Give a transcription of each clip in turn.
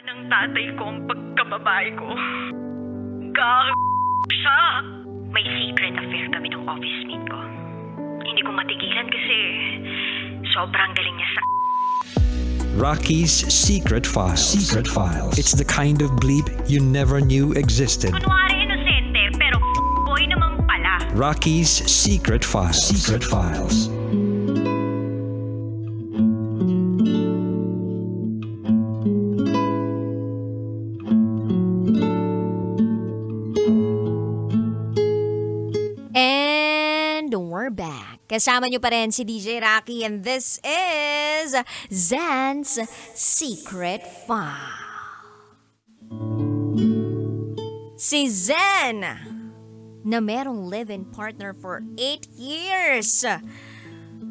ng tatay ko ang pagkababae ko. Gag siya. May secret affair kami ng office mate ko. Hindi ko matigilan kasi sobrang galing niya sa... Rocky's Secret Files. Secret Files. It's the kind of bleep you never knew existed. Kunwari inosente, pero boy naman pala. Rocky's Secret Files. Secret Files. And we're back. Kasama nyo pa rin si DJ Rocky and this is Zan's Secret File. Si Zen na merong live-in partner for 8 years.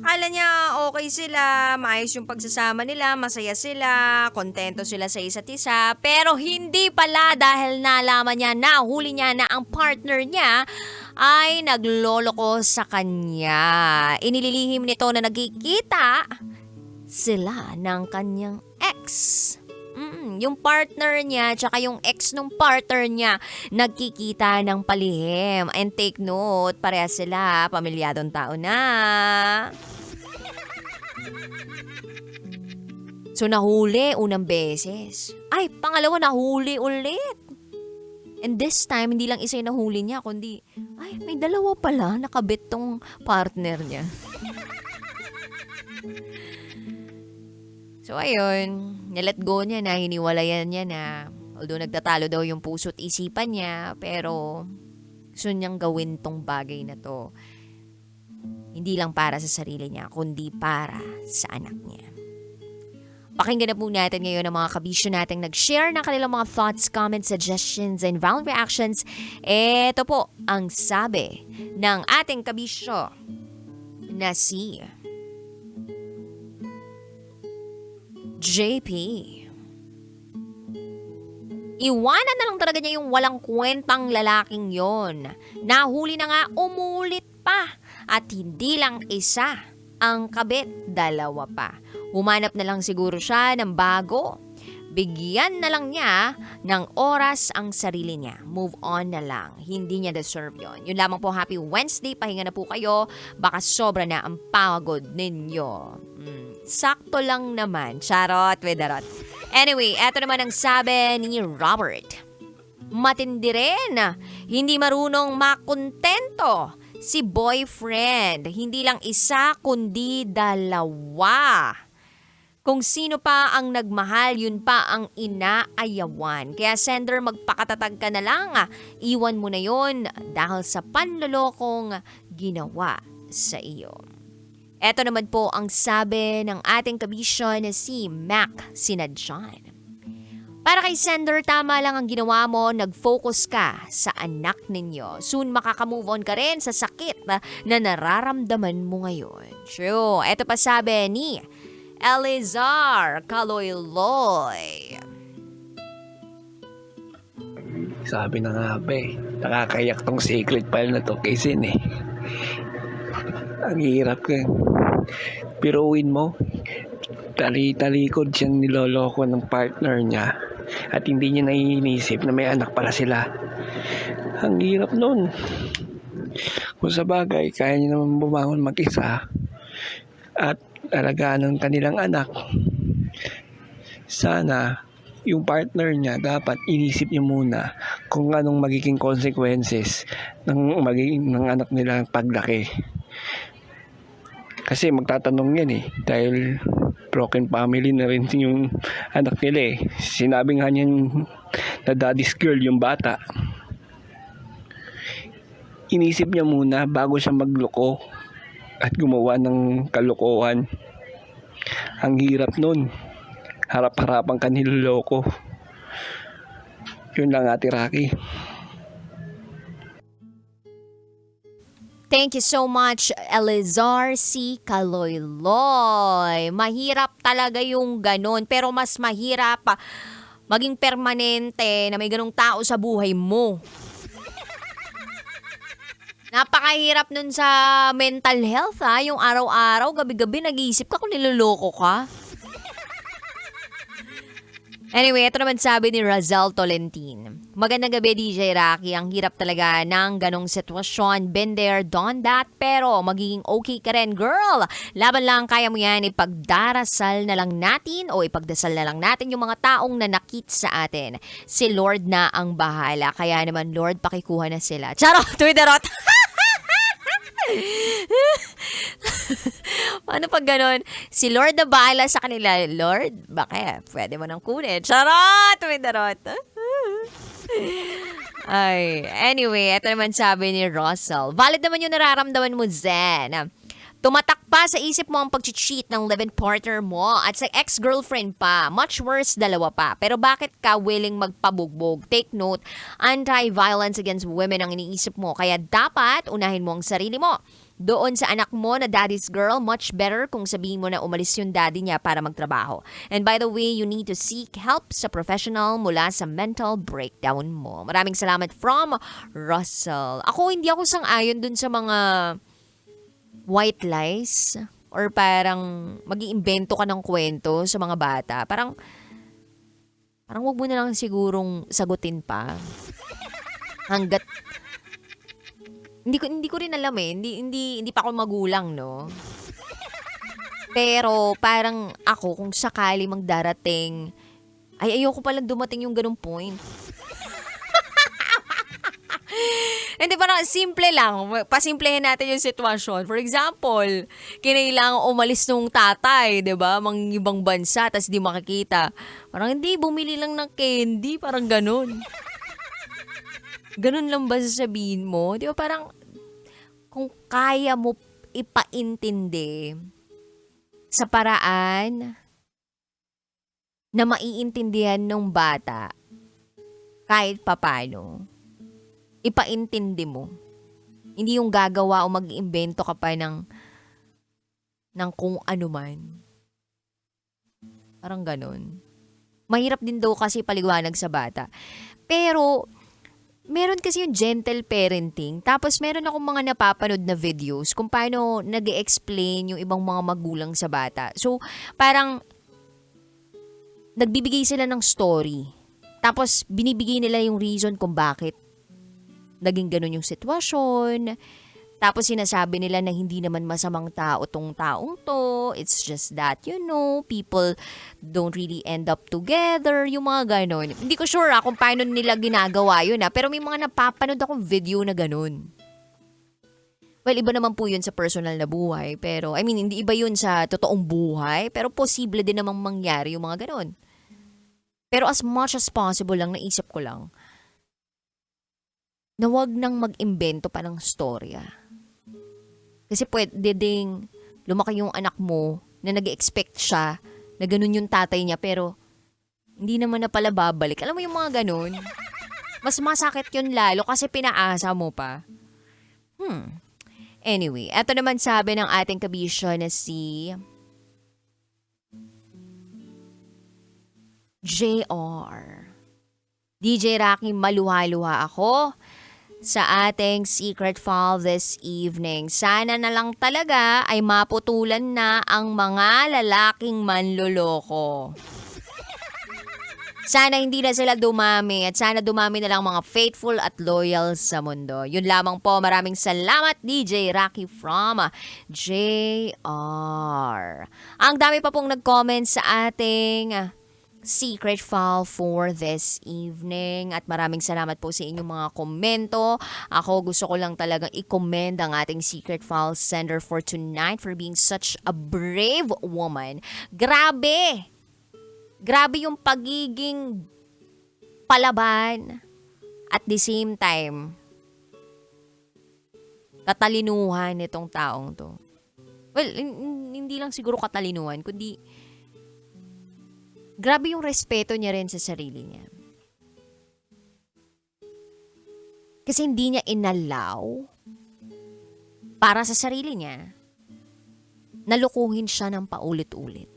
Akala niya okay sila, maayos yung pagsasama nila, masaya sila, kontento sila sa isa't isa. Pero hindi pala dahil nalaman niya, nahuli niya na ang partner niya ay nagloloko sa kanya. Inililihim nito na nagkikita sila ng kanyang ex. Yung partner niya tsaka yung ex nung partner niya nagkikita ng palihim. And take note, parehas sila, pamilyadong tao na. So nahuli unang beses. Ay, pangalawa nahuli ulit. And this time, hindi lang isa yung nahuli niya, kundi, ay, may dalawa pala nakabit tong partner niya. So ayun, nilet go niya na, hiniwalayan niya na, although nagtatalo daw yung puso't isipan niya, pero gusto niyang gawin tong bagay na to. Hindi lang para sa sarili niya, kundi para sa anak niya. Pakinggan na po natin ngayon ang mga kabisyo nating nag-share ng kanilang mga thoughts, comments, suggestions, and violent reactions. Ito po ang sabi ng ating kabisyo na si JP. Iwanan na lang talaga niya yung walang kwentang lalaking yon. Nahuli na nga, umulit pa. At hindi lang isa ang kabit, dalawa pa. Humanap na lang siguro siya ng bago. Bigyan na lang niya ng oras ang sarili niya. Move on na lang. Hindi niya deserve yon. Yun lamang po, happy Wednesday. Pahinga na po kayo. Baka sobra na ang pagod ninyo. Sakto lang naman. Charot with the rot. Anyway, eto naman ang sabi ni Robert. Matindi rin. Hindi marunong makontento si boyfriend. Hindi lang isa, kundi dalawa. Kung sino pa ang nagmahal, yun pa ang inaayawan. Kaya sender, magpakatatag ka na lang. Iwan mo na yun dahil sa panlolokong ginawa sa iyo. Ito naman po ang sabi ng ating kabisyo na si Mac Sinadjan. Para kay sender, tama lang ang ginawa mo, nag-focus ka sa anak ninyo. Soon makaka-move on ka rin sa sakit na nararamdaman mo ngayon. True. Ito pa sabi ni Elizar Kaloyloy. Sabi na nga ba nakakayak tong secret file na to kay Sin eh. Ang hirap ka. Piruin mo, tali-talikod siyang niloloko ng partner niya at hindi niya naiinisip na may anak pala sila. Ang hirap nun. Kung sa bagay, kaya niya naman bumangon mag-isa at alagaan ng kanilang anak. Sana yung partner niya dapat inisip niya muna kung anong magiging consequences ng anak nilang paglaki. Kasi magtatanong yan eh, dahil broken family na rin yung anak nila eh. Sinabi nga niyan na daddy's girl yung bata. Inisip niya muna bago siya magloko at gumawa ng kalokohan. Ang hirap nun. Harap-harapan ka niloloko. Yun lang, Ate Rocky. Thank you so much, Elizar C. Kaloyloy. Mahirap talaga yung ganun, pero mas mahirap maging permanente na may ganung tao sa buhay mo. Napakahirap nun sa mental health yung araw-araw, gabi-gabi nag-iisip ka kung niloloko ka. Anyway, ito naman sabi ni Razal Tolentine. Magandang gabi, DJ Rocky. Ang hirap talaga ng ganong sitwasyon. Been there, done that. Pero magiging okay ka rin, girl. Laban lang, kaya mo yan. Ipagdarasal na lang natin o ipagdasal na lang natin yung mga taong nanakit sa atin. Si Lord na ang bahala. Kaya naman, Lord, pakikuha na sila. Charot! Twiderot! Paano pag ganon? Si Lord na bahala sa kanila. Lord, bakit? Pwede mo nang kunin. Charot! May darot. Ay, anyway, ito naman sabi ni Russell. Valid naman yung nararamdaman mo, Zen. Tumatak pa sa isip mo ang pag-cheat ng live-in partner mo at sa ex-girlfriend pa. Much worse, dalawa pa. Pero bakit ka willing magpabugbog? Take note, anti-violence against women ang iniisip mo. Kaya dapat unahin mo ang sarili mo. Doon sa anak mo na daddy's girl, much better kung sabihin mo na umalis yung daddy niya para magtrabaho. And by the way, you need to seek help sa professional mula sa mental breakdown mo. Maraming salamat from Russell. Hindi ako sang-ayon dun sa mga white lies or parang mag-iimbento ka ng kwento sa mga bata. Parang wag mo na lang sigurong sagutin pa. Hanggat hindi ko rin alam eh. Hindi pa ako magulang, no? Pero parang ako, kung sakali magdarating, ayoko palang dumating yung ganung point. Hindi, parang simple lang. Pasimplehin natin yung sitwasyon. For example, kinailangan umalis nung tatay, 'di ba? Mang ibang bansa, tas di makikita. Parang hindi, bumili lang ng candy. Parang ganun. Ganun lang ba sasabihin mo? Di ba parang kung kaya mo ipaintindi sa paraan na maiintindihan ng bata kahit papano, ipaintindi mo. Hindi yung gagawa o mag-iimbento ka pa ng kung ano man. Parang ganun. Mahirap din daw kasi paliwanag sa bata. Pero meron kasi yung gentle parenting. Tapos meron akong mga napapanood na videos kung paano nag-explain yung ibang mga magulang sa bata. So, parang nagbibigay sila ng story. Tapos binibigay nila yung reason kung bakit naging ganun yung sitwasyon. Tapos sinasabi nila na hindi naman masamang tao tong taong to. It's just that, people don't really end up together. Yung mga ganun. Hindi ko sure kung paano nila ginagawa yun. Pero may mga napapanood akong video na ganun. Well, iba naman po yun sa personal na buhay. Pero, hindi iba yun sa totoong buhay. Pero posible din namang mangyari yung mga ganun. Pero as much as possible lang, naisip ko lang, na wag nang mag-imbento pa ng storya. Kasi pwede ding lumaki yung anak mo na nag-expect siya na ganun yung tatay niya pero hindi naman na pala babalik. Alam mo yung mga ganun? Mas masakit yun lalo kasi pinaasa mo pa. Anyway, eto naman sabi ng ating kabisyo na si JR. DJ Rocky, maluha-luha ako sa ating secret file this evening. Sana na lang talaga ay maputulan na ang mga lalaking manloloko. Sana hindi na sila dumami at sana dumami na lang mga faithful at loyal sa mundo. Yun lamang po. Maraming salamat, DJ Rocky from JR. Ang dami pa pong nag-comment sa ating secret file for this evening at maraming salamat po sa inyong mga komento. Ako gusto ko lang talagang i-commend ang ating secret file sender for tonight for being such a brave woman. Grabe yung pagiging palaban at the same time katalinuhan nitong taong to. Well, hindi lang siguro katalinuhan kundi grabe yung respeto niya rin sa sarili niya. Kasi hindi niya inalaw para sa sarili niya nalukuhin siya ng paulit-ulit.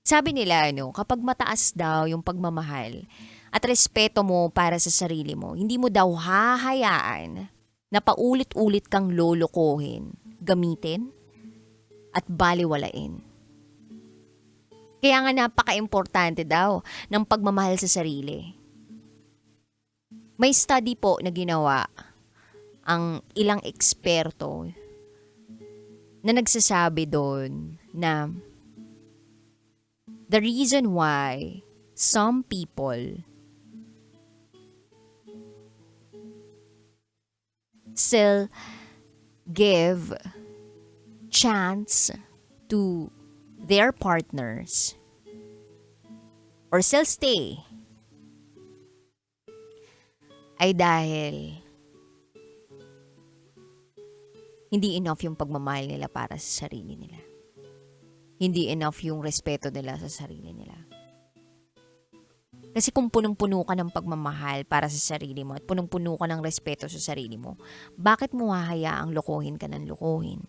Sabi nila, kapag mataas daw yung pagmamahal at respeto mo para sa sarili mo, hindi mo daw hahayaan na paulit-ulit kang lolokohin, gamitin, at baliwalain. Kaya nga napaka-importante daw ng pagmamahal sa sarili. May study po na ginawa ang ilang eksperto na nagsasabi doon na the reason why some people still give chance to their partners or still stay ay dahil hindi enough yung pagmamahal nila para sa sarili nila. Hindi enough yung respeto nila sa sarili nila. Kasi kung punong-puno ka ng pagmamahal para sa sarili mo at punong-puno ka ng respeto sa sarili mo, bakit mo hahayaang lokohin ka ng lokohin?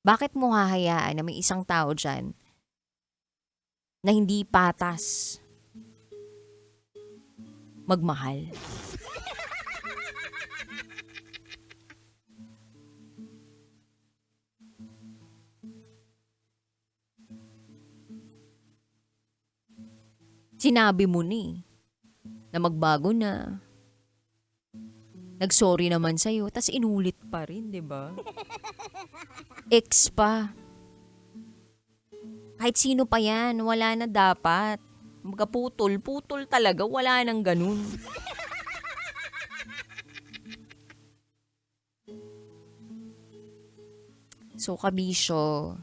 Bakit mo hahayaan na may isang tao dyan na hindi patas magmahal? Sinabi mo ni na magbago na. Nagsorry naman sa'yo, tas inulit pa rin, di ba? Ex pa. Kahit sino pa yan, wala na dapat. Magputol talaga, wala nang ganun. So, kabisyo,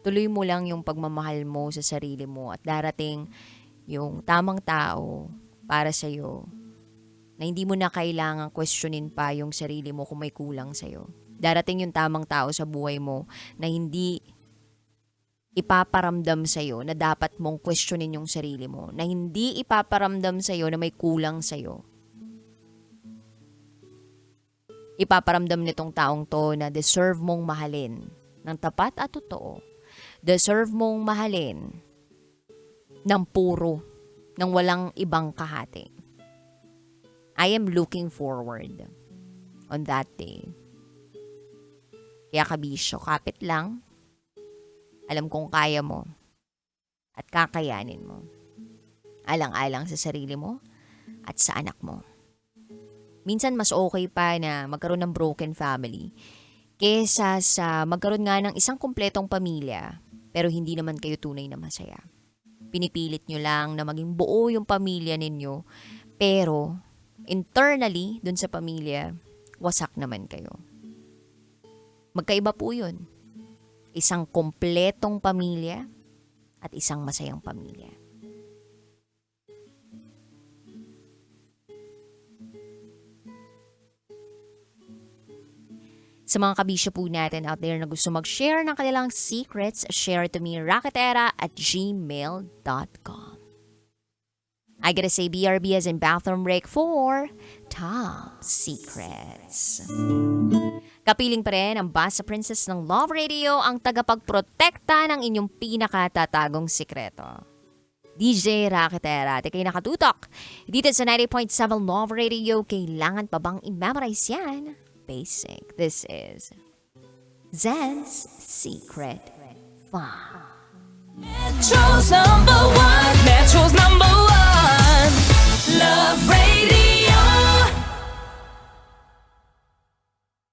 tuloy mo lang yung pagmamahal mo sa sarili mo at darating yung tamang tao para sa'yo na hindi mo na kailangang questionin pa yung sarili mo kung may kulang sa'yo. Darating yung tamang tao sa buhay mo na hindi ipaparamdam sa'yo na dapat mong questionin yung sarili mo, na hindi ipaparamdam sa'yo na may kulang sa'yo. Ipaparamdam nitong taong to na deserve mong mahalin ng tapat at totoo. Deserve mong mahalin ng puro, ng walang ibang kahati. I am looking forward on that day. Kaya kabisyo, kapit lang. Alam kong kaya mo at kakayanin mo. Alang-alang sa sarili mo at sa anak mo. Minsan mas okay pa na magkaroon ng broken family kesa sa magkaroon nga ng isang kumpletong pamilya pero hindi naman kayo tunay na masaya. Pinipilit nyo lang na maging buo yung pamilya ninyo pero internally dun sa pamilya, wasak naman kayo. Magkaiba po yun. Isang kompletong pamilya at isang masayang pamilya. Sa mga kabisyo po natin out there na gusto mag-share ng kanilang secrets, share to me raketera@gmail.com. I gotta say BRB as in bathroom break for Top Secrets. Kapiling pa rin ang Basta Princess ng Love Radio, ang tagapagprotekta ng inyong pinakatatagong sikreto. DJ Raketera, at ikay nakatutok. Dito sa 90.7 Love Radio, kailangan pa bang i-memorize yan? Basic. This is Zen's Secret Fun. Metro's number one. Love Radio.